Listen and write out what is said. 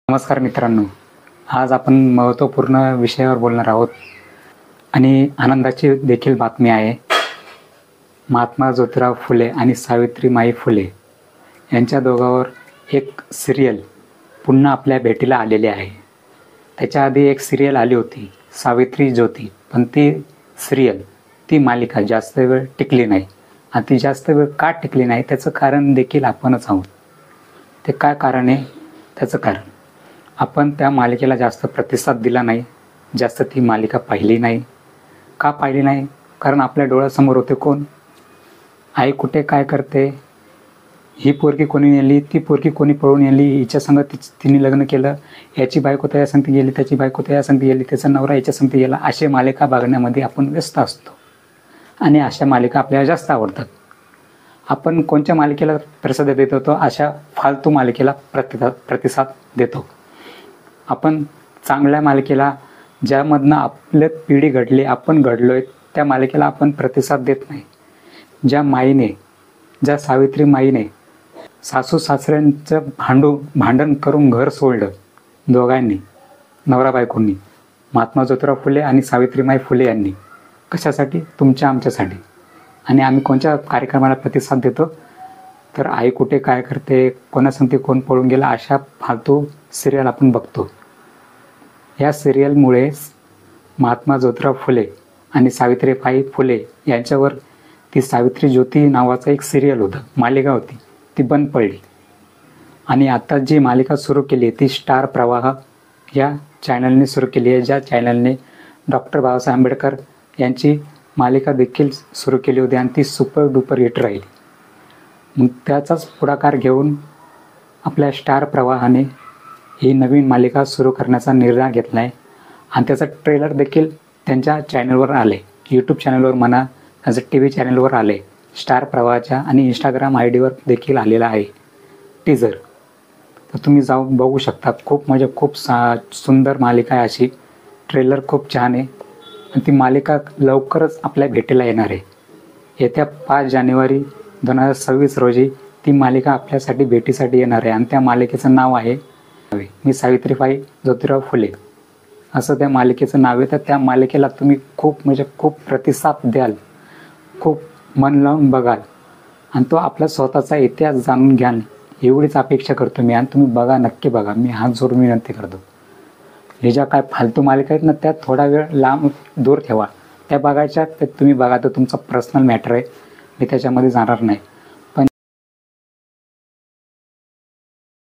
नमस्कार मित्रांनो, आज आपण महत्त्वपूर्ण विषयावर बोलणार आहोत आणि आनंदाची देखील बातमी आहे. महात्मा ज्योतिराव फुले आणि सावित्रीमाई फुले यांच्या दोघांवर एक सिरियल पुन्हा आपल्या भेटीला आलेली आहे. त्याच्या आधी एक सिरियल आली होती सावित्री ज्योती, पण ती मालिका जास्त वेळ टिकली नाही. आणि ती जास्त वेळ का टिकली नाही त्याचं कारण देखील आपणच आहोत. ते काय कारण आहे? त्याचं कारण आपण त्या मालिकेला जास्त प्रतिसाद दिला नाही, जास्त ती मालिका पाहिली नाही. का पाहिली नाही? कारण आपल्या डोळ्यासमोर होते कोण? आई कुठे काय करते, ही पोरगी कोणी नेली, ती पोरगी कोणी पळून नेली, हिच्या संग तिने लग्न केलं, याची बायको त्या संगती गेली, त्याची बायको त्या संगती गेली, त्याचा नवरा याच्या संगती गेला. असे मालिका बघण्यामध्ये आपण व्यस्त असतो आणि अशा मालिका आपल्याला जास्त आवडतात. आपण कोणत्या मालिकेला प्रतिसाद देत होतो? अशा फालतू मालिकेला प्रतिसाद देतो. आपण चांगल्या मालिकेला, ज्यामधनं आपल्या पिढी घडली, आपण घडलो आहे, त्या मालिकेला आपण प्रतिसाद देत नाही. ज्या सावित्रीमाईने सासू सासऱ्यांचं भांडण करून घर सोडलं, दोघांनी, नवरा बायकोंनी, महात्मा ज्योतिराव फुले आणि सावित्रीमाई फुले यांनी. कशासाठी? तुमच्या आमच्यासाठी. आणि आम्ही कोणत्या कार्यक्रमाला प्रतिसाद देतो? तर आई कुठे काय करते, कोणासंगती कोण पळून गेला, अशा फालतू सिरियल आपण बघतो. या सिरियलमुळे महात्मा ज्योतिराव फुले आणि सावित्रीबाई फुले यांच्यावर ती सावित्री ज्योती नावाचं एक सिरियल होतं, मालिका होती, ती बंद पडली. आणि आता जी मालिका सुरू केली आहे ती स्टार प्रवाह या चॅनलने सुरू केली आहे, ज्या चॅनलने डॉक्टर बाबासाहेब आंबेडकर यांची मालिका देखील सुरू केली होती आणि ती सुपर डुपर हिट राहिली. मग त्याचाच पुढाकार घेऊन आपल्या स्टार प्रवाहाने ही नवीन मालिका सुरू करण्याचा निर्णय घेतला आहे. आणि त्याचा ट्रेलर देखील त्यांच्या चॅनलवर आले, यूट्यूब चॅनलवर म्हणा, त्याचं TV चॅनलवर आले, स्टार प्रवाहाच्या आणि इंस्टाग्राम ID वर देखील आलेला आहे टीजर. तर तुम्ही जाऊन बघू शकता. खूप सुंदर मालिका आहे. अशी ट्रेलर खूप छान आहे आणि ती मालिका लवकरच आपल्या भेटीला येणार आहे. येत्या 5 जानेवारी 2026 रोजी ती मालिका आपल्यासाठी भेटीसाठी येणार आहे आणि त्या मालिकेचं नाव आहे मी सावित्रीबाई ज्योतिराव फुले, असं त्या मालिकेचं नाव आहे. तर त्या मालिकेला तुम्ही खूप प्रतिसाद द्याल, खूप मन लावून बघाल आणि तो आपला स्वतःचा इतिहास जाणून घ्याल, एवढीच अपेक्षा करतो मी. आणि तुम्ही बघा, नक्की बघा, मी हात जोडून विनंती करतो. हे ज्या काय फालतू मालिका आहेत ना, त्या थोडा वेळ लांब दूर ठेवा. त्या बघायच्या तर तुम्ही बघा, तर तुमचा पर्सनल मॅटर आहे, मी त्याच्यामध्ये जाणार नाही.